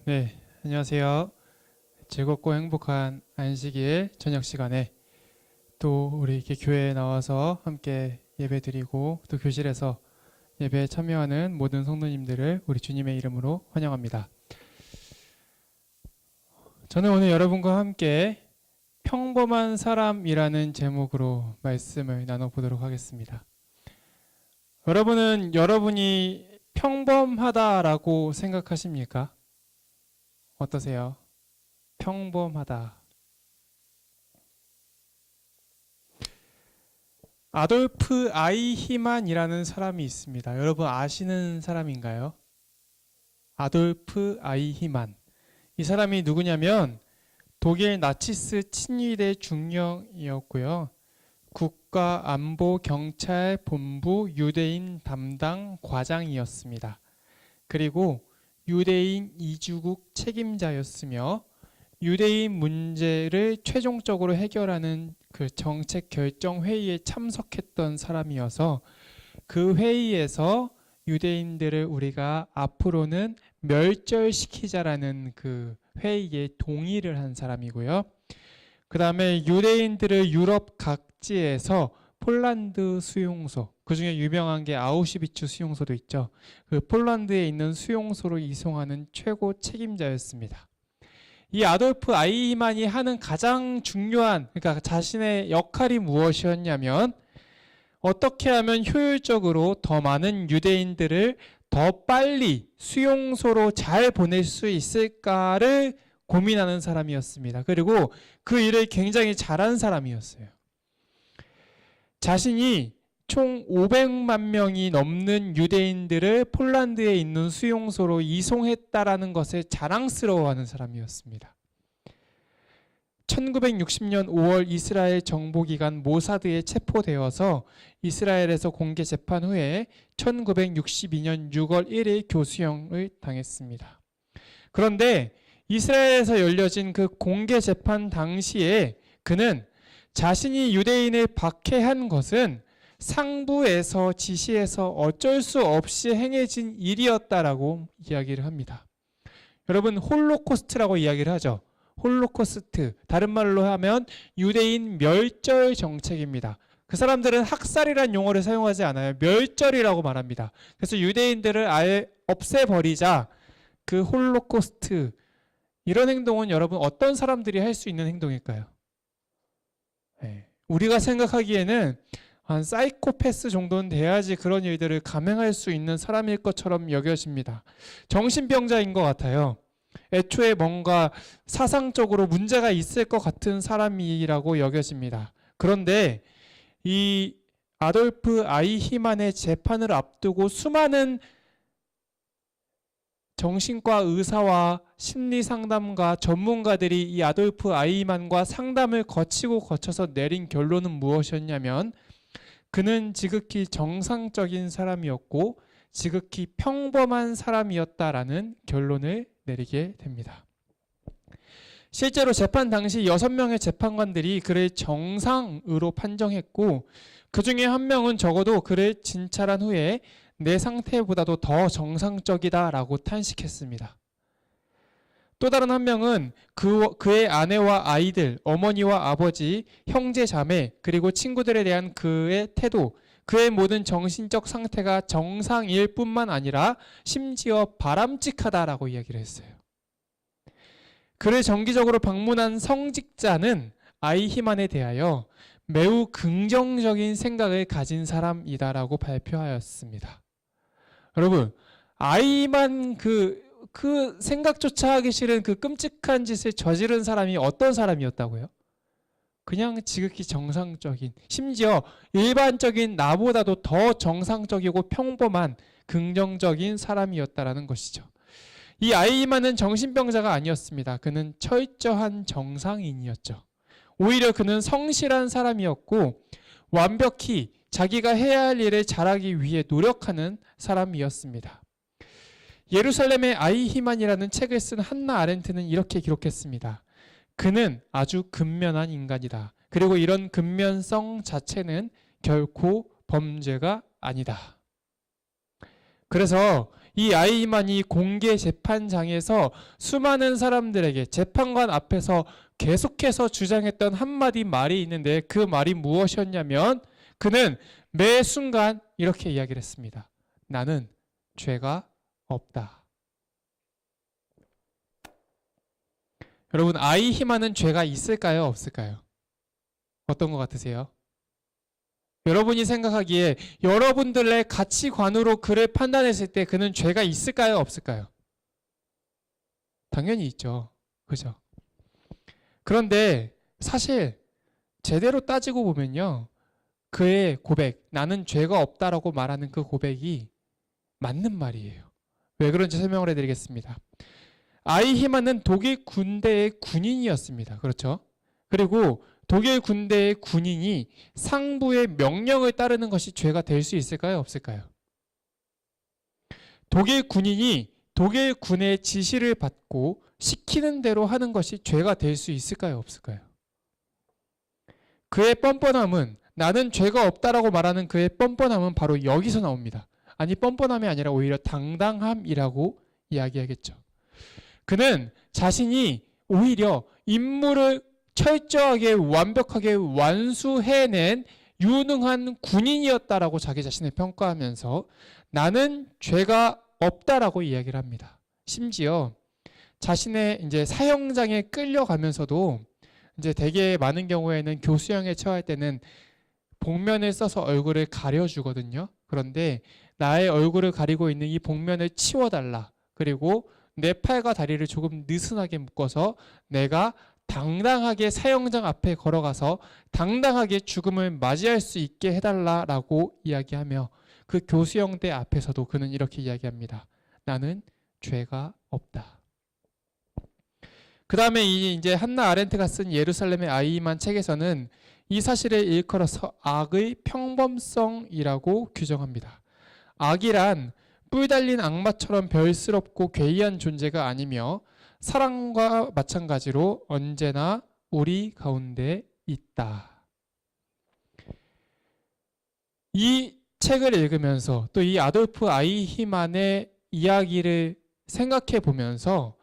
네, 안녕하세요. 즐겁고 행복한 안식일 저녁 시간에 또 우리 이렇게 교회에 나와서 함께 예배드리고 또 교실에서 예배에 참여하는 모든 성도님들을 우리 주님의 이름으로 환영합니다. 저는 오늘 여러분과 함께 평범한 사람이라는 제목으로 말씀을 나눠보도록 하겠습니다. 여러분은 여러분이 평범하다라고 생각하십니까? 어떠세요? 평범하다. 아돌프 아이히만이라는 사람이 있습니다. 여러분 아시는 사람인가요? 아돌프 아이히만. 이 사람이 누구냐면 독일 나치스 친위대 중령이었고요. 국가안보경찰본부 유대인 담당 과장이었습니다. 그리고 유대인 이주국 책임자였으며 유대인 문제를 최종적으로 해결하는 그 정책 결정 회의에 참석했던 사람이어서 그 회의에서 유대인들을 우리가 앞으로는 멸절시키자라는 그 회의에 동의를 한 사람이고요. 그 다음에 유대인들을 유럽 각지에서 폴란드 수용소, 그 중에 유명한 게 아우슈비츠 수용소도 있죠. 그 폴란드에 있는 수용소로 이송하는 최고 책임자였습니다. 이 아돌프 아이히만이 하는 가장 중요한, 그러니까 자신의 역할이 무엇이었냐면 어떻게 하면 효율적으로 더 많은 유대인들을 더 빨리 수용소로 잘 보낼 수 있을까를 고민하는 사람이었습니다. 그리고 그 일을 굉장히 잘한 사람이었어요. 자신이 총 500만 명이 넘는 유대인들을 폴란드에 있는 수용소로 이송했다라는 것에 자랑스러워하는 사람이었습니다. 1960년 5월 이스라엘 정보기관 모사드에 체포되어서 이스라엘에서 공개 재판 후에 1962년 6월 1일 교수형을 당했습니다. 그런데 이스라엘에서 열려진 그 공개 재판 당시에 그는 자신이 유대인을 박해한 것은 상부에서 지시해서 어쩔 수 없이 행해진 일이었다라고 이야기를 합니다. 여러분 홀로코스트라고 이야기를 하죠. 홀로코스트, 다른 말로 하면 유대인 멸절 정책입니다. 그 사람들은 학살이란 용어를 사용하지 않아요. 멸절이라고 말합니다. 그래서 유대인들을 아예 없애버리자. 그 홀로코스트, 이런 행동은 여러분 어떤 사람들이 할 수 있는 행동일까요? 우리가 생각하기에는 한 사이코패스 정도는 돼야지 그런 일들을 감행할 수 있는 사람일 것처럼 여겨집니다. 정신병자인 것 같아요. 애초에 뭔가 사상적으로 문제가 있을 것 같은 사람이라고 여겨집니다. 그런데 이 아돌프 아이히만의 재판을 앞두고 수많은 정신과 의사와 심리상담가 전문가들이 이 아돌프 아이히만과 상담을 거쳐서 내린 결론은 무엇이었냐면 그는 지극히 정상적인 사람이었고 지극히 평범한 사람이었다라는 결론을 내리게 됩니다. 실제로 재판 당시 6명의 재판관들이 그를 정상으로 판정했고 그 중에 한 명은 적어도 그를 진찰한 후에 내 상태보다도 더 정상적이다라고 탄식했습니다. 또 다른 한 명은 그의 아내와 아이들, 어머니와 아버지, 형제 자매, 그리고 친구들에 대한 그의 태도, 그의 모든 정신적 상태가 정상일 뿐만 아니라 심지어 바람직하다라고 이야기를 했어요. 그를 정기적으로 방문한 성직자는 아이히만에 대하여 매우 긍정적인 생각을 가진 사람이다라고 발표하였습니다. 여러분, 아이히만 그 생각조차 하기 싫은 그 끔찍한 짓을 저지른 사람이 어떤 사람이었다고요? 그냥 지극히 정상적인, 심지어 일반적인 나보다도 더 정상적이고 평범한 긍정적인 사람이었다라는 것이죠. 이 아이히만은 정신병자가 아니었습니다. 그는 철저한 정상인이었죠. 오히려 그는 성실한 사람이었고 완벽히 자기가 해야 할 일을 잘하기 위해 노력하는 사람이었습니다. 예루살렘의 아이히만이라는 책을 쓴 한나 아렌트는 이렇게 기록했습니다. 그는 아주 근면한 인간이다. 그리고 이런 근면성 자체는 결코 범죄가 아니다. 그래서 이 아이만이 공개 재판장에서 수많은 사람들에게 재판관 앞에서 계속해서 주장했던 한마디 말이 있는데 그 말이 무엇이었냐면 그는 매 순간 이렇게 이야기를 했습니다. 나는 죄가 없다. 여러분, 아이히만은 죄가 있을까요? 없을까요? 어떤 것 같으세요? 여러분이 생각하기에 여러분들의 가치관으로 그를 판단했을 때 그는 죄가 있을까요? 없을까요? 당연히 있죠. 그죠? 그런데 사실 제대로 따지고 보면요. 그의 고백, 나는 죄가 없다라고 말하는 그 고백이 맞는 말이에요. 왜 그런지 설명을 해드리겠습니다. 아이히만은 독일 군대의 군인이었습니다. 그렇죠? 그리고 독일 군대의 군인이 상부의 명령을 따르는 것이 죄가 될 수 있을까요? 없을까요? 독일 군인이 독일 군의 지시를 받고 시키는 대로 하는 것이 죄가 될 수 있을까요? 없을까요? 그의 뻔뻔함은, 나는 죄가 없다라고 말하는 그의 뻔뻔함은 바로 여기서 나옵니다. 아니, 뻔뻔함이 아니라 오히려 당당함이라고 이야기하겠죠. 그는 자신이 오히려 임무를 철저하게 완벽하게 완수해낸 유능한 군인이었다라고 자기 자신을 평가하면서 나는 죄가 없다라고 이야기를 합니다. 심지어 자신의 이제 사형장에 끌려가면서도 이제 되게 많은 경우에는 교수형에 처할 때는 복면을 써서 얼굴을 가려주거든요. 그런데 나의 얼굴을 가리고 있는 이 복면을 치워달라. 그리고 내 팔과 다리를 조금 느슨하게 묶어서 내가 당당하게 사형장 앞에 걸어가서 당당하게 죽음을 맞이할 수 있게 해달라라고 이야기하며 그 교수형대 앞에서도 그는 이렇게 이야기합니다. 나는 죄가 없다. 그 다음에 이제 한나 아렌트가 쓴 예루살렘의 아이만 책에서는 이 사실을 일컬어서 악의 평범성이라고 규정합니다. 악이란 뿔 달린 악마처럼 별스럽고 괴이한 존재가 아니며 사랑과 마찬가지로 언제나 우리 가운데 있다. 이 책을 읽으면서 또 이 아돌프 아이히만의 이야기를 생각해 보면서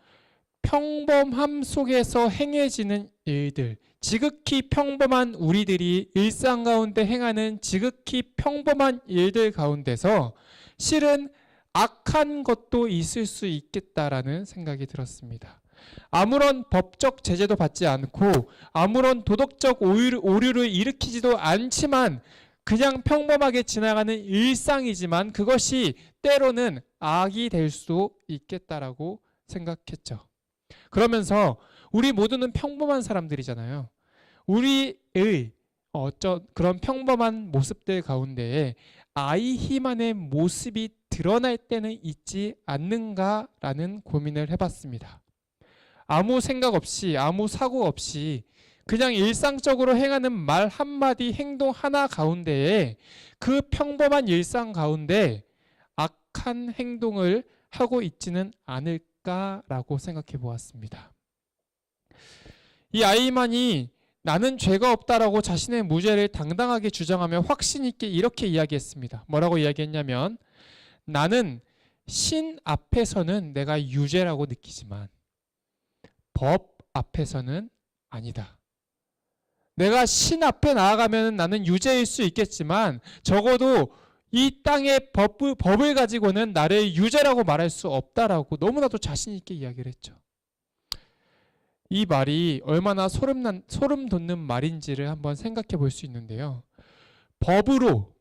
평범함 속에서 행해지는 일들, 지극히 평범한 우리들이 일상 가운데 행하는 지극히 평범한 일들 가운데서 실은 악한 것도 있을 수 있겠다라는 생각이 들었습니다. 아무런 법적 제재도 받지 않고 아무런 도덕적 오류를 일으키지도 않지만 그냥 평범하게 지나가는 일상이지만 그것이 때로는 악이 될 수도 있겠다라고 생각했죠. 그러면서 우리 모두는 평범한 사람들이잖아요. 우리의 그런 평범한 모습들 가운데에 아이히만의 모습이 드러날 때는 있지 않는가라는 고민을 해봤습니다. 아무 생각 없이 아무 사고 없이 그냥 일상적으로 행하는 말 한마디 행동 하나 가운데에 그 평범한 일상 가운데 악한 행동을 하고 있지는 않을까라고 생각해 보았습니다. 이 아이만이 나는 죄가 없다라고 자신의 무죄를 당당하게 주장하며 확신 있게 이렇게 이야기했습니다. 뭐라고 이야기했냐면 나는 신 앞에서는 내가 유죄라고 느끼지만 법 앞에서는 아니다. 내가 신 앞에 나아가면 나는 유죄일 수 있겠지만 적어도 이 땅의 법을 가지고는 나를 유죄라고 말할 수 없다라고 너무나도 자신 있게 이야기를 했죠. 이 말이 얼마나 소름 돋는 말인지를 한번 생각해 볼 수 있는데요. 법으로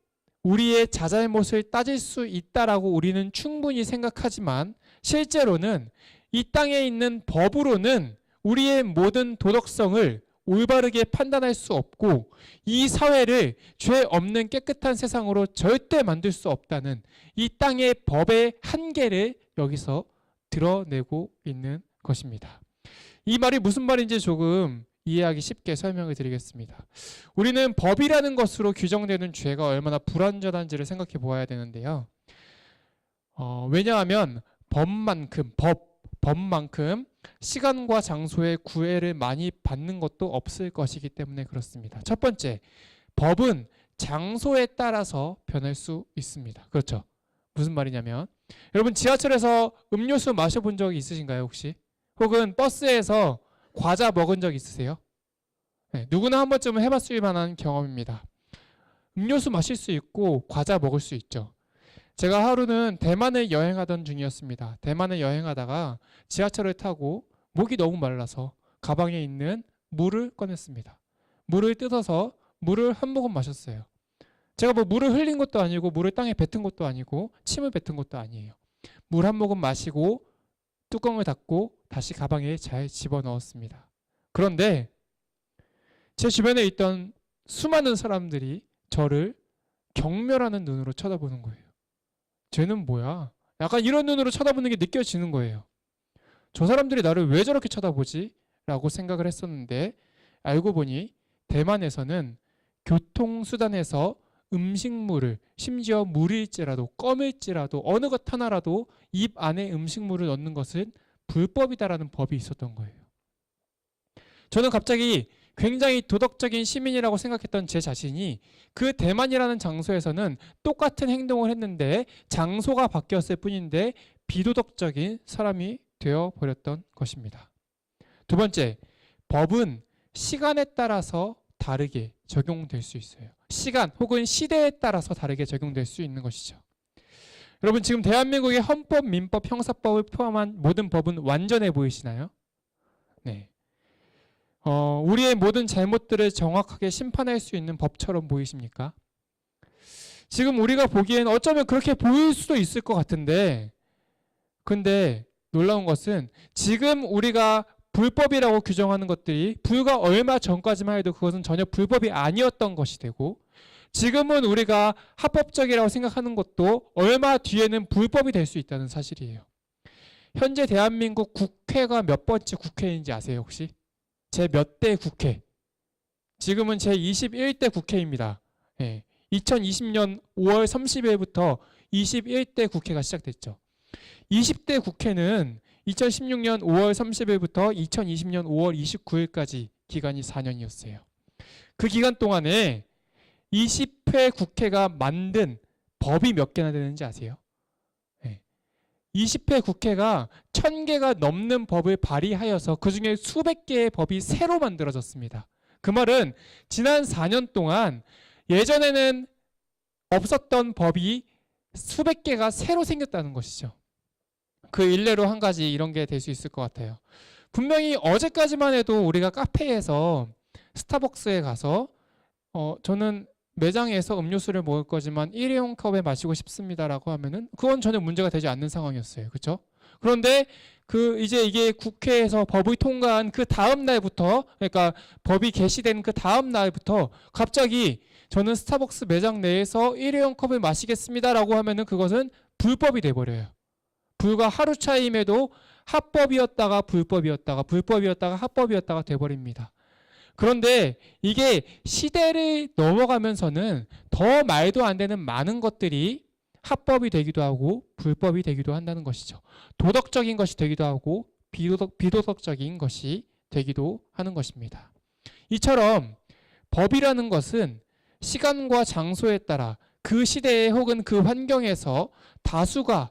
우리의 자잘못을 따질 수 있다라고 우리는 충분히 생각하지만 실제로는 이 땅에 있는 법으로는 우리의 모든 도덕성을 올바르게 판단할 수 없고 이 사회를 죄 없는 깨끗한 세상으로 절대 만들 수 없다는 이 땅의 법의 한계를 여기서 드러내고 있는 것입니다. 이 말이 무슨 말인지 조금 이해하기 쉽게 설명을 드리겠습니다. 우리는 법이라는 것으로 규정되는 죄가 얼마나 불완전한지를 생각해 보아야 되는데요. 왜냐하면 법만큼 시간과 장소에 구애를 많이 받는 것도 없을 것이기 때문에 그렇습니다. 첫 번째, 법은 장소에 따라서 변할 수 있습니다. 그렇죠? 무슨 말이냐면 여러분 지하철에서 음료수 마셔본 적이 있으신가요 혹시? 혹은 버스에서 과자 먹은 적 있으세요? 네, 누구나 한 번쯤은 해봤을 만한 경험입니다. 음료수 마실 수 있고 과자 먹을 수 있죠. 제가 하루는 대만을 여행하던 중이었습니다. 대만을 여행하다가 지하철을 타고 목이 너무 말라서 가방에 있는 물을 꺼냈습니다. 물을 뜯어서 물을 한 모금 마셨어요. 제가 뭐 물을 흘린 것도 아니고 물을 땅에 뱉은 것도 아니고 침을 뱉은 것도 아니에요. 물 한 모금 마시고 뚜껑을 닫고 다시 가방에 잘 집어넣었습니다. 그런데 제 주변에 있던 수많은 사람들이 저를 경멸하는 눈으로 쳐다보는 거예요. 쟤는 뭐야? 약간 이런 눈으로 쳐다보는 게 느껴지는 거예요. 저 사람들이 나를 왜 저렇게 쳐다보지? 라고 생각을 했었는데 알고 보니 대만에서는 교통수단에서 음식물을 심지어 물일지라도 껌일지라도 어느 것 하나라도 입 안에 음식물을 넣는 것은 불법이다라는 법이 있었던 거예요. 저는 갑자기 굉장히 도덕적인 시민이라고 생각했던 제 자신이 그 대만이라는 장소에서는 똑같은 행동을 했는데 장소가 바뀌었을 뿐인데 비도덕적인 사람이 되어버렸던 것입니다. 두 번째, 법은 시간에 따라서 다르게 적용될 수 있어요. 시간 혹은 시대에 따라서 다르게 적용될 수 있는 것이죠. 여러분 지금 대한민국의 헌법, 민법, 형사법을 포함한 모든 법은 완전해 보이시나요? 네. 우리의 모든 잘못들을 정확하게 심판할 수 있는 법처럼 보이십니까? 지금 우리가 보기엔 어쩌면 그렇게 보일 수도 있을 것 같은데 근데 놀라운 것은 지금 우리가 불법이라고 규정하는 것들이 불과 얼마 전까지만 해도 그것은 전혀 불법이 아니었던 것이 되고 지금은 우리가 합법적이라고 생각하는 것도 얼마 뒤에는 불법이 될 수 있다는 사실이에요. 현재 대한민국 국회가 몇 번째 국회인지 아세요 혹시? 제 몇 대 국회? 지금은 제 21대 국회입니다. 2020년 5월 30일부터 21대 국회가 시작됐죠. 20대 국회는 2016년 5월 30일부터 2020년 5월 29일까지 기간이 4년이었어요. 그 기간 동안에 20회 국회가 만든 법이 몇 개나 되는지 아세요? 20회 국회가 1000개가 넘는 법을 발의하여서 그중에 수백 개의 법이 새로 만들어졌습니다. 그 말은 지난 4년 동안 예전에는 없었던 법이 수백 개가 새로 생겼다는 것이죠. 그 일례로 한 가지 이런 게 될 수 있을 것 같아요. 분명히 어제까지만 해도 우리가 카페에서 스타벅스에 가서 저는 매장에서 음료수를 먹을 거지만 일회용 컵에 마시고 싶습니다라고 하면은 그건 전혀 문제가 되지 않는 상황이었어요. 그렇죠? 그런데 이제 이게 국회에서 법을 통과한 그 다음 날부터 그러니까 법이 개시된 그 다음 날부터 갑자기 저는 스타벅스 매장 내에서 일회용 컵을 마시겠습니다라고 하면은 그것은 불법이 돼 버려요. 불과 하루 차이임에도 합법이었다가 불법이었다가 불법이었다가 합법이었다가 돼 버립니다. 그런데 이게 시대를 넘어가면서는 더 말도 안 되는 많은 것들이 합법이 되기도 하고 불법이 되기도 한다는 것이죠. 도덕적인 것이 되기도 하고 비도덕적인 것이 되기도 하는 것입니다. 이처럼 법이라는 것은 시간과 장소에 따라 그 시대에 혹은 그 환경에서 다수가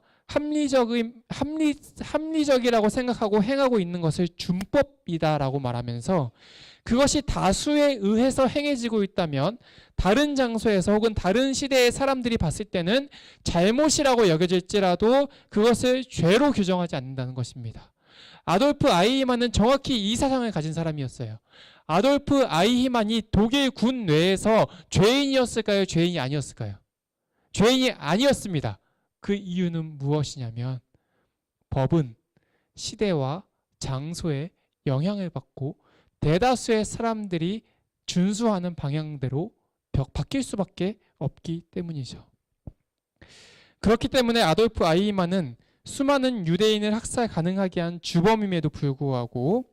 합리적이라고 생각하고 행하고 있는 것을 준법이다라고 말하면서 그것이 다수에 의해서 행해지고 있다면 다른 장소에서 혹은 다른 시대의 사람들이 봤을 때는 잘못이라고 여겨질지라도 그것을 죄로 규정하지 않는다는 것입니다. 아돌프 아이히만은 정확히 이 사상을 가진 사람이었어요. 아돌프 아이히만이 독일 군 내에서 죄인이었을까요? 죄인이 아니었을까요? 죄인이 아니었습니다. 그 이유는 무엇이냐면 법은 시대와 장소에 영향을 받고 대다수의 사람들이 준수하는 방향대로 바뀔 수밖에 없기 때문이죠. 그렇기 때문에 아돌프 아이히만은 수많은 유대인을 학살 가능하게 한 주범임에도 불구하고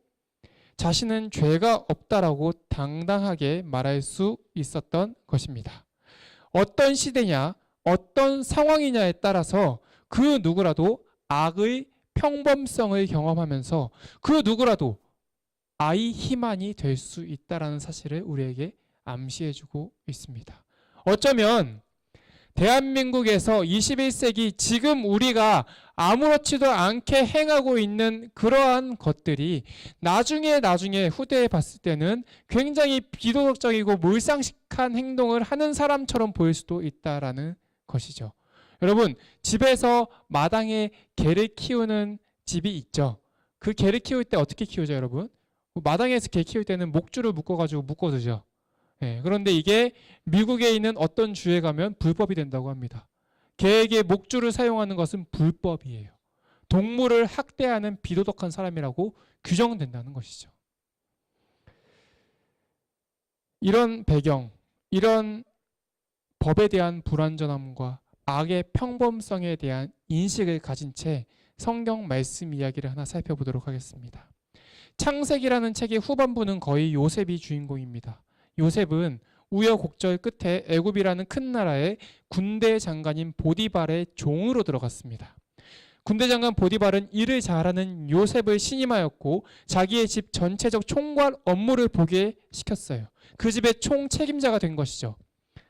자신은 죄가 없다라고 당당하게 말할 수 있었던 것입니다. 어떤 시대냐, 어떤 상황이냐에 따라서 그 누구라도 악의 평범성을 경험하면서 그 누구라도 아이히만이 될 수 있다라는 사실을 우리에게 암시해주고 있습니다. 어쩌면 대한민국에서 21세기 지금 우리가 아무렇지도 않게 행하고 있는 그러한 것들이 나중에 후대에 봤을 때는 굉장히 비도덕적이고 몰상식한 행동을 하는 사람처럼 보일 수도 있다라는 것이죠. 여러분, 집에서 마당에 개를 키우는 집이 있죠. 그 개를 키울 때 어떻게 키우죠, 여러분? 마당에서 개 키울 때는 목줄을 묶어가지고 묶어두죠. 네, 그런데 이게 미국에 있는 어떤 주에 가면 불법이 된다고 합니다. 개에게 목줄을 사용하는 것은 불법이에요. 동물을 학대하는 비도덕한 사람이라고 규정된다는 것이죠. 이런 배경, 이런 법에 대한 불완전함과 악의 평범성에 대한 인식을 가진 채 성경 말씀 이야기를 하나 살펴보도록 하겠습니다. 창세기라는 책의 후반부는 거의 요셉이 주인공입니다. 요셉은 우여곡절 끝에 애굽이라는 큰 나라의 군대 장관인 보디발의 종으로 들어갔습니다. 군대 장관 보디발은 일을 잘하는 요셉을 신임하였고 자기의 집 전체적 총괄 업무를 보게 시켰어요. 그 집의 총 책임자가 된 것이죠.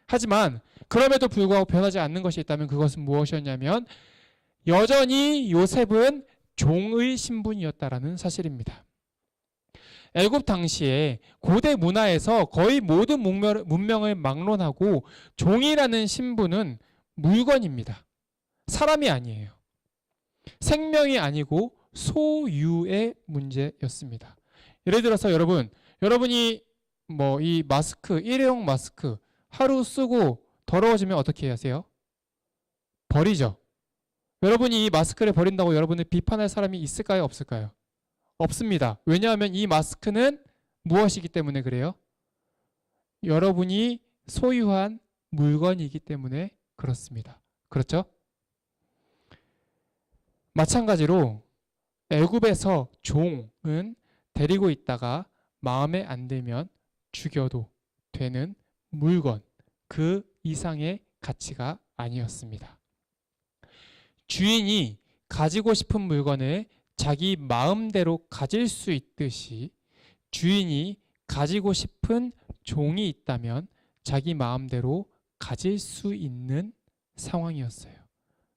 하지만 그럼에도 불구하고 변하지 않는 것이 있다면 그것은 무엇이었냐면 여전히 요셉은 종의 신분이었다라는 사실입니다. 애굽 당시에 고대 문화에서 거의 모든 문명을 막론하고 종이라는 신분은 물건입니다. 사람이 아니에요. 생명이 아니고 소유의 문제였습니다. 예를 들어서 여러분이 이 마스크, 일회용 마스크 하루 쓰고 더러워지면 어떻게 하세요? 버리죠. 여러분이 이 마스크를 버린다고 여러분을 비판할 사람이 있을까요? 없을까요? 없습니다. 왜냐하면 이 마스크는 무엇이기 때문에 그래요? 여러분이 소유한 물건이기 때문에 그렇습니다. 그렇죠? 마찬가지로 애굽에서 종은 데리고 있다가 마음에 안 들면 죽여도 되는 물건, 그 이상의 가치가 아니었습니다. 주인이 가지고 싶은 물건을 자기 마음대로 가질 수 있듯이 주인이 가지고 싶은 종이 있다면 자기 마음대로 가질 수 있는 상황이었어요.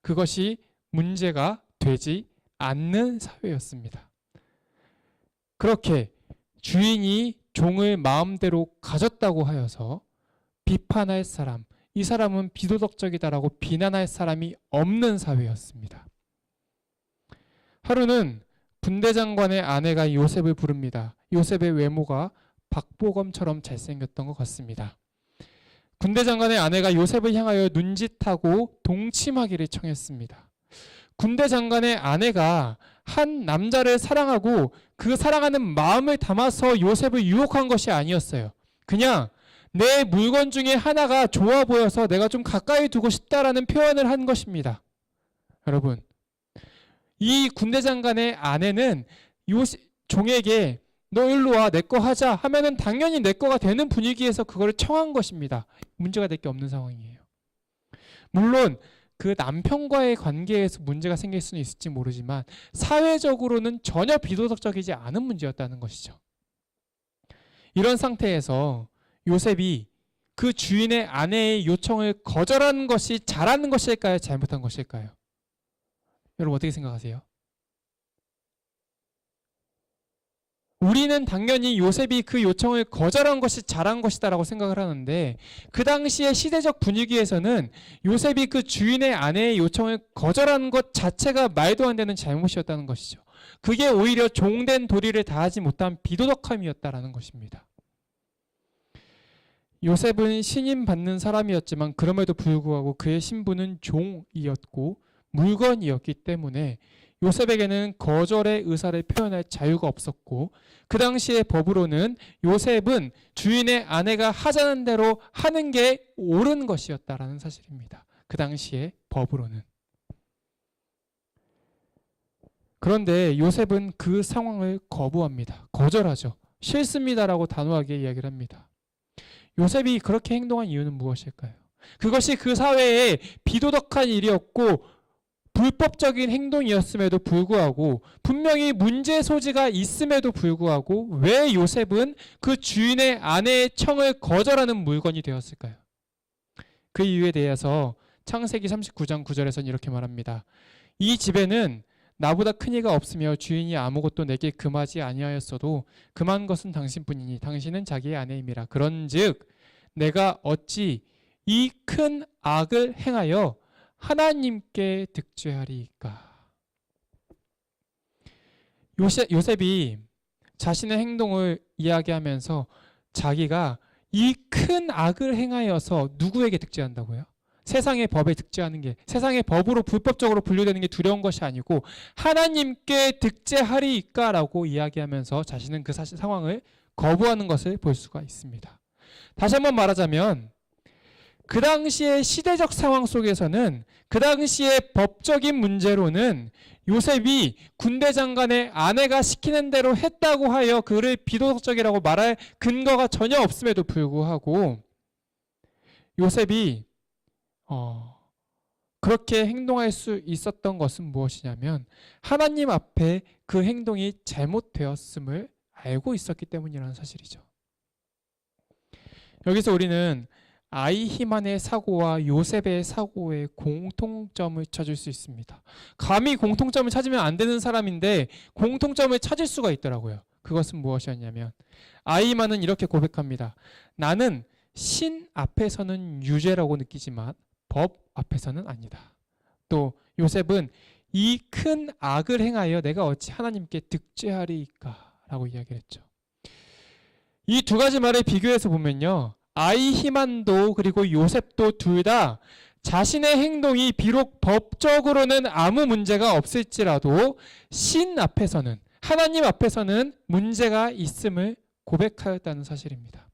그것이 문제가 되지 않는 사회였습니다. 그렇게 주인이 종을 마음대로 가졌다고 하여서 비판할 사람, 이 사람은 비도덕적이다라고 비난할 사람이 없는 사회였습니다. 하루는 군대 장관의 아내가 요셉을 부릅니다. 요셉의 외모가 박보검처럼 잘생겼던 것 같습니다. 군대 장관의 아내가 요셉을 향하여 눈짓하고 동침하기를 청했습니다. 군대 장관의 아내가 한 남자를 사랑하고 그 사랑하는 마음을 담아서 요셉을 유혹한 것이 아니었어요. 그냥 내 물건 중에 하나가 좋아 보여서 내가 좀 가까이 두고 싶다라는 표현을 한 것입니다. 여러분, 이 군대 장관의 아내는 종에게 너 일로 와, 내 거 하자 하면은 당연히 내 거가 되는 분위기에서 그거를 청한 것입니다. 문제가 될 게 없는 상황이에요. 물론 그 남편과의 관계에서 문제가 생길 수는 있을지 모르지만 사회적으로는 전혀 비도덕적이지 않은 문제였다는 것이죠. 이런 상태에서 요셉이 그 주인의 아내의 요청을 거절하는 것이 잘하는 것일까요? 잘못한 것일까요? 여러분 어떻게 생각하세요? 우리는 당연히 요셉이 그 요청을 거절한 것이 잘한 것이다라고 생각을 하는데 그 당시의 시대적 분위기에서는 요셉이 그 주인의 아내의 요청을 거절한 것 자체가 말도 안 되는 잘못이었다는 것이죠. 그게 오히려 종된 도리를 다하지 못한 비도덕함이었다라는 것입니다. 요셉은 신임받는 사람이었지만 그럼에도 불구하고 그의 신분은 종이었고 물건이었기 때문에 요셉에게는 거절의 의사를 표현할 자유가 없었고 그 당시의 법으로는 요셉은 주인의 아내가 하자는 대로 하는 게 옳은 것이었다라는 사실입니다. 그 당시의 법으로는. 그런데 요셉은 그 상황을 거부합니다. 거절하죠. 싫습니다라고 단호하게 이야기를 합니다. 요셉이 그렇게 행동한 이유는 무엇일까요? 그것이 그 사회에 비도덕한 일이었고 불법적인 행동이었음에도 불구하고 분명히 문제 소지가 있음에도 불구하고 왜 요셉은 그 주인의 아내의 청을 거절하는 물건이 되었을까요? 그 이유에 대해서 창세기 39장 9절에서는 이렇게 말합니다. 이 집에는 나보다 큰 이가 없으며 주인이 아무것도 내게 금하지 아니하였어도 금한 것은 당신뿐이니 당신은 자기의 아내임이라. 그런즉 내가 어찌 이 큰 악을 행하여 하나님께 득죄하리이까. 요셉이 자신의 행동을 이야기하면서 자기가 이 큰 악을 행하여서 누구에게 득죄한다고요? 세상의 법에 득죄하는 게, 세상의 법으로 불법적으로 분류되는 게 두려운 것이 아니고 하나님께 득죄하리이까 라고 이야기하면서 자신은 그 상황을 거부하는 것을 볼 수가 있습니다. 다시 한번 말하자면 그 당시의 시대적 상황 속에서는, 그 당시의 법적인 문제로는 요셉이 군대 장관의 아내가 시키는 대로 했다고 하여 그를 비도덕적이라고 말할 근거가 전혀 없음에도 불구하고 요셉이 그렇게 행동할 수 있었던 것은 무엇이냐면 하나님 앞에 그 행동이 잘못되었음을 알고 있었기 때문이라는 사실이죠. 여기서 우리는 아이히만의 사고와 요셉의 사고의 공통점을 찾을 수 있습니다. 감히 공통점을 찾으면 안 되는 사람인데 공통점을 찾을 수가 있더라고요. 그것은 무엇이었냐면 아이히만은 이렇게 고백합니다. 나는 신 앞에서는 유죄라고 느끼지만 법 앞에서는 아니다. 또 요셉은 이 큰 악을 행하여 내가 어찌 하나님께 득죄하리이까 라고 이야기를 했죠. 이 두 가지 말을 비교해서 보면요, 아이히만도 그리고 요셉도 둘 다 자신의 행동이 비록 법적으로는 아무 문제가 없을지라도 신 앞에서는, 하나님 앞에서는 문제가 있음을 고백하였다는 사실입니다.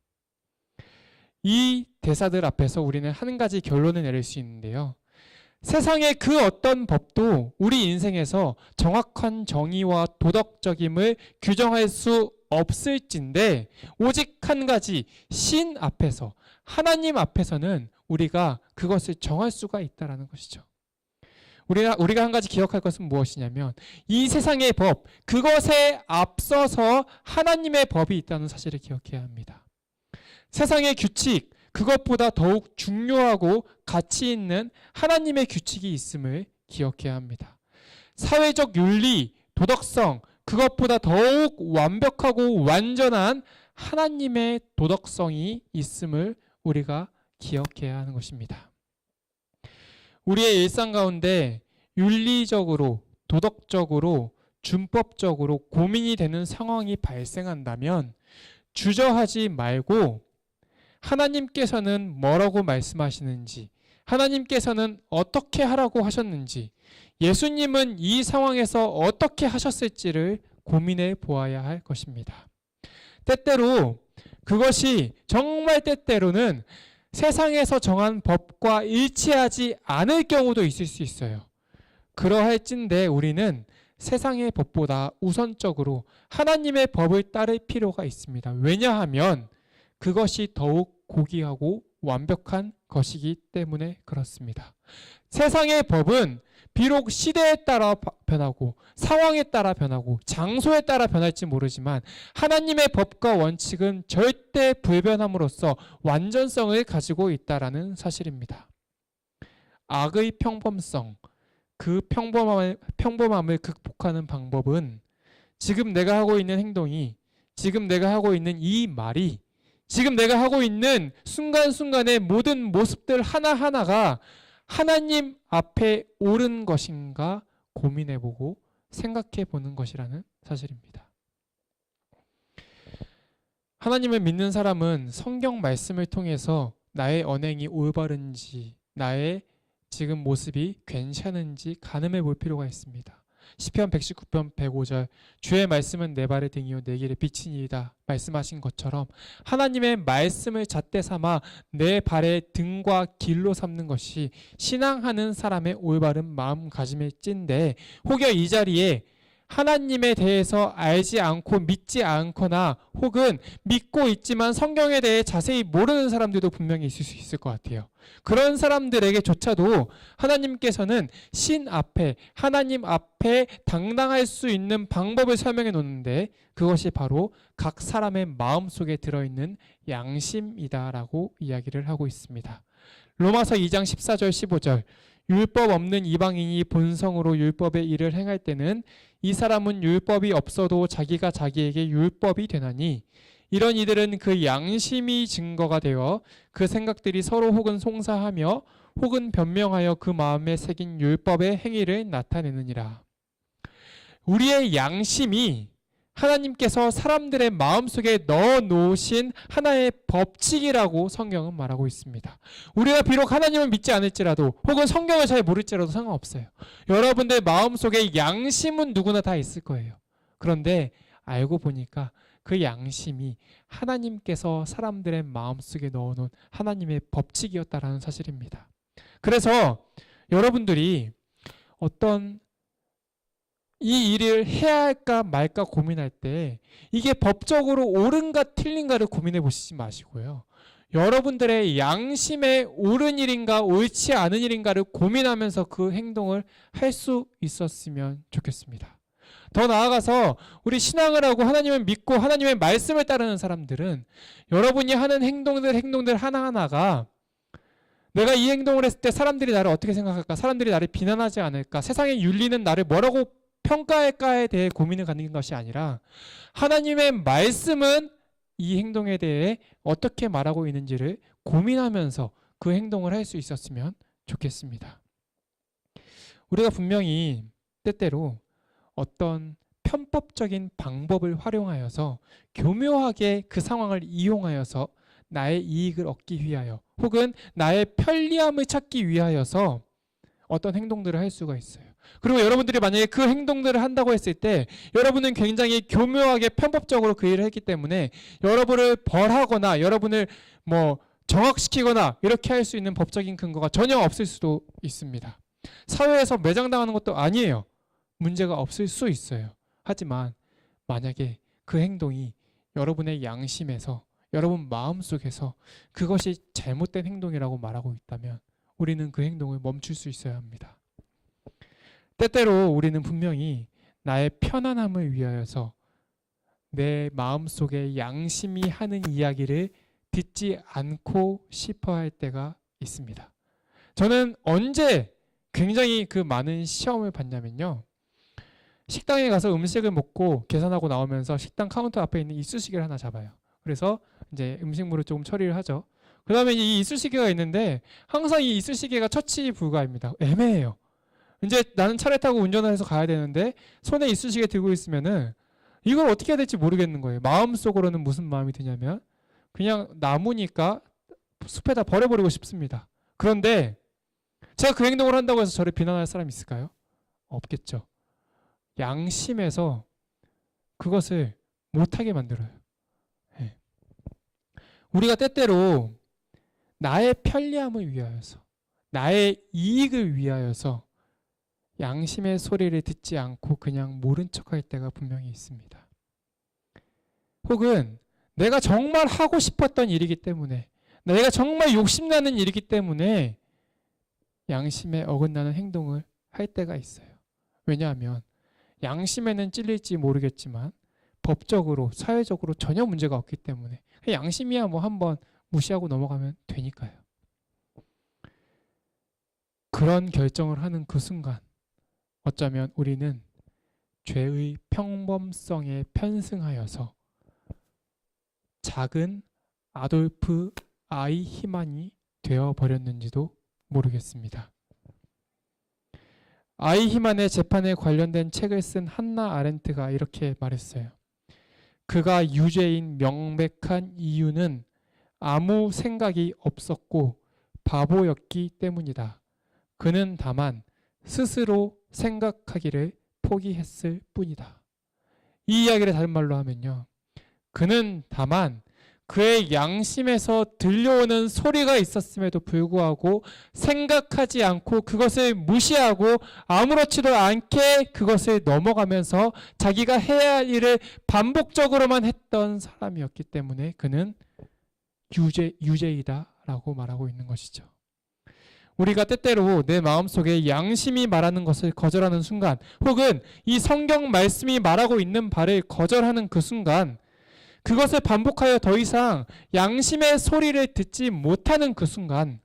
이 대사들 앞에서 우리는 한 가지 결론을 내릴 수 있는데요. 세상의 그 어떤 법도 우리 인생에서 정확한 정의와 도덕적임을 규정할 수 없을진데 오직 한 가지, 신 앞에서, 하나님 앞에서는 우리가 그것을 정할 수가 있다는 것이죠. 우리가 한 가지 기억할 것은 무엇이냐면 이 세상의 법, 그것에 앞서서 하나님의 법이 있다는 사실을 기억해야 합니다. 세상의 규칙, 그것보다 더욱 중요하고 가치 있는 하나님의 규칙이 있음을 기억해야 합니다. 사회적 윤리, 도덕성, 그것보다 더욱 완벽하고 완전한 하나님의 도덕성이 있음을 우리가 기억해야 하는 것입니다. 우리의 일상 가운데 윤리적으로, 도덕적으로, 준법적으로 고민이 되는 상황이 발생한다면 주저하지 말고 하나님께서는 뭐라고 말씀하시는지, 하나님께서는 어떻게 하라고 하셨는지, 예수님은 이 상황에서 어떻게 하셨을지를 고민해 보아야 할 것입니다. 때때로 그것이, 정말 때때로는 세상에서 정한 법과 일치하지 않을 경우도 있을 수 있어요. 그러할진데 우리는 세상의 법보다 우선적으로 하나님의 법을 따를 필요가 있습니다. 왜냐하면 그것이 더욱 고귀하고 완벽한 것이기 때문에 그렇습니다. 세상의 법은 비록 시대에 따라 변하고 상황에 따라 변하고 장소에 따라 변할지 모르지만 하나님의 법과 원칙은 절대 불변함으로써 완전성을 가지고 있다는 사실입니다. 악의 평범성, 그 평범함을 극복하는 방법은 지금 내가 하고 있는 행동이, 지금 내가 하고 있는 이 말이, 지금 내가 하고 있는 순간순간의 모든 모습들 하나하나가 하나님 앞에 옳은 것인가 고민해보고 생각해보는 것이라는 사실입니다. 하나님을 믿는 사람은 성경 말씀을 통해서 나의 언행이 올바른지, 나의 지금 모습이 괜찮은지 가늠해 볼 필요가 있습니다. 시편 119편 105절, 주의 말씀은 내 발의 등이요 내 길의 빛이니이다 말씀하신 것처럼 하나님의 말씀을 잣대 삼아 내 발의 등과 길로 삼는 것이 신앙하는 사람의 올바른 마음가짐의 찐데, 혹여 이 자리에 하나님에 대해서 알지 않고 믿지 않거나 혹은 믿고 있지만 성경에 대해 자세히 모르는 사람들도 분명히 있을 수 있을 것 같아요. 그런 사람들에게조차도 하나님께서는 신 앞에, 하나님 앞에 당당할 수 있는 방법을 설명해 놓는데 그것이 바로 각 사람의 마음속에 들어있는 양심이다라고 이야기를 하고 있습니다. 로마서 2장 14절 15절 율법 없는 이방인이 본성으로 율법의 일을 행할 때는 이 사람은 율법이 없어도 자기가 자기에게 율법이 되나니 이런 이들은 그 양심이 증거가 되어 그 생각들이 서로 혹은 송사하며 혹은 변명하여 그 마음에 새긴 율법의 행위를 나타내느니라. 우리의 양심이 하나님께서 사람들의 마음속에 넣어놓으신 하나의 법칙이라고 성경은 말하고 있습니다. 우리가 비록 하나님을 믿지 않을지라도 혹은 성경을 잘 모를지라도 상관없어요. 여러분들 마음속에 양심은 누구나 다 있을 거예요. 그런데 알고 보니까 그 양심이 하나님께서 사람들의 마음속에 넣어놓은 하나님의 법칙이었다라는 사실입니다. 그래서 여러분들이 어떤 이 일을 해야 할까 말까 고민할 때 이게 법적으로 옳은가 틀린가를 고민해 보시지 마시고요. 여러분들의 양심에 옳은 일인가 옳지 않은 일인가를 고민하면서 그 행동을 할 수 있었으면 좋겠습니다. 더 나아가서 우리 신앙을 하고 하나님을 믿고 하나님의 말씀을 따르는 사람들은 여러분이 하는 행동들 하나하나가 내가 이 행동을 했을 때 사람들이 나를 어떻게 생각할까? 사람들이 나를 비난하지 않을까? 세상의 윤리는 나를 뭐라고 평가할까에 대해 고민을 갖는 것이 아니라 하나님의 말씀은 이 행동에 대해 어떻게 말하고 있는지를 고민하면서 그 행동을 할 수 있었으면 좋겠습니다. 우리가 분명히 때때로 어떤 편법적인 방법을 활용하여서 교묘하게 그 상황을 이용하여서 나의 이익을 얻기 위하여 혹은 나의 편리함을 찾기 위하여서 어떤 행동들을 할 수가 있어요. 그리고 여러분들이 만약에 그 행동들을 한다고 했을 때 여러분은 굉장히 교묘하게 편법적으로 그 일을 했기 때문에 여러분을 벌하거나 여러분을 정학시키거나 이렇게 할 수 있는 법적인 근거가 전혀 없을 수도 있습니다. 사회에서 매장당하는 것도 아니에요. 문제가 없을 수 있어요. 하지만 만약에 그 행동이 여러분의 양심에서 여러분 마음속에서 그것이 잘못된 행동이라고 말하고 있다면 우리는 그 행동을 멈출 수 있어야 합니다. 때때로 우리는 분명히 나의 편안함을 위하여서 내 마음속에 양심이 하는 이야기를 듣지 않고 싶어 할 때가 있습니다. 저는 언제 굉장히 그 많은 시험을 봤냐면요. 식당에 가서 음식을 먹고 계산하고 나오면서 식당 카운터 앞에 있는 이쑤시개를 하나 잡아요. 그래서 이제 음식물을 조금 처리를 하죠. 그 다음에 이 이쑤시개가 있는데 항상 이 이쑤시개가 처치 불가입니다. 애매해요. 이제 나는 차를 타고 운전을 해서 가야 되는데 손에 이쑤시개 들고 있으면은 이걸 어떻게 해야 될지 모르겠는 거예요. 마음속으로는 무슨 마음이 드냐면 그냥 나무니까 숲에다 버려버리고 싶습니다. 그런데 제가 그 행동을 한다고 해서 저를 비난할 사람이 있을까요? 없겠죠. 양심에서 그것을 못하게 만들어요. 네. 우리가 때때로 나의 편리함을 위하여서 나의 이익을 위하여서 양심의 소리를 듣지 않고 그냥 모른 척할 때가 분명히 있습니다. 혹은 내가 정말 하고 싶었던 일이기 때문에 내가 정말 욕심나는 일이기 때문에 양심에 어긋나는 행동을 할 때가 있어요. 왜냐하면 양심에는 찔릴지 모르겠지만 법적으로 사회적으로 전혀 문제가 없기 때문에 양심이야 한번 무시하고 넘어가면 되니까요. 그런 결정을 하는 그 순간 어쩌면 우리는 죄의 평범성에 편승하여서 작은 아돌프 아이히만이 되어버렸는지도 모르겠습니다. 아이히만의 재판에 관련된 책을 쓴 한나 아렌트가 이렇게 말했어요. 그가 유죄인 명백한 이유는 아무 생각이 없었고 바보였기 때문이다. 그는 다만 스스로 생각하기를 포기했을 뿐이다. 이 이야기를 다른 말로 하면요. 그는 다만 그의 양심에서 들려오는 소리가 있었음에도 불구하고 생각하지 않고 그것을 무시하고 아무렇지도 않게 그것을 넘어가면서 자기가 해야 할 일을 반복적으로만 했던 사람이었기 때문에 그는 유죄이다라고 말하고 있는 것이죠. 우리가 때때로 내 마음속에 양심이 말하는 것을 거절하는 순간 혹은 이 성경 말씀이 말하고 있는 바를 거절하는 그 순간 그것을 반복하여 더 이상 양심의 소리를 듣지 못하는 그 순간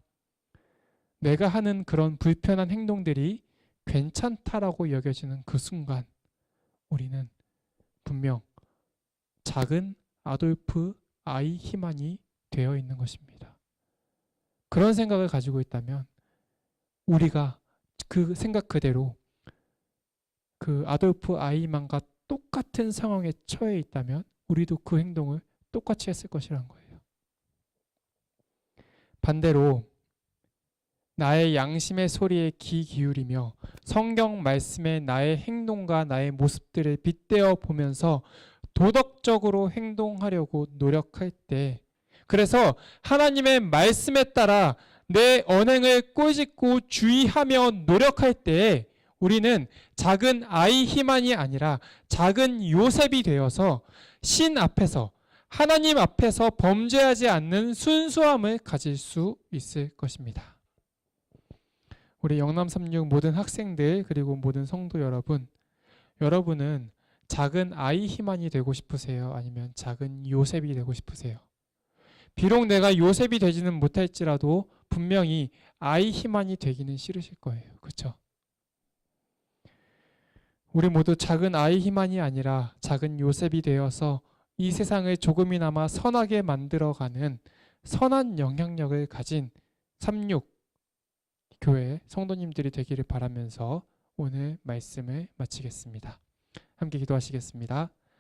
내가 하는 그런 불편한 행동들이 괜찮다라고 여겨지는 그 순간 우리는 분명 작은 아돌프 아이히만이 되어 있는 것입니다. 그런 생각을 가지고 있다면 우리가 그 생각 그대로 그 아돌프 아이히만과 똑같은 상황에 처해 있다면 우리도 그 행동을 똑같이 했을 것이라는 거예요. 반대로 나의 양심의 소리에 귀 기울이며 성경 말씀에 나의 행동과 나의 모습들을 빗대어 보면서 도덕적으로 행동하려고 노력할 때, 그래서 하나님의 말씀에 따라 내 언행을 꼬집고 주의하며 노력할 때 우리는 작은 아이히만이 아니라 작은 요셉이 되어서 신 앞에서, 하나님 앞에서 범죄하지 않는 순수함을 가질 수 있을 것입니다. 우리 영남36 모든 학생들 그리고 모든 성도 여러분, 여러분은 작은 아이히만이 되고 싶으세요? 아니면 작은 요셉이 되고 싶으세요? 비록 내가 요셉이 되지는 못할지라도 분명히 아이히만이 되기는 싫으실 거예요. 그렇죠? 우리 모두 작은 아이히만이 아니라 작은 요셉이 되어서 이 세상을 조금이나마 선하게 만들어가는 선한 영향력을 가진 36 교회 성도님들이 되기를 바라면서 오늘 말씀을 마치겠습니다. 함께 기도하시겠습니다.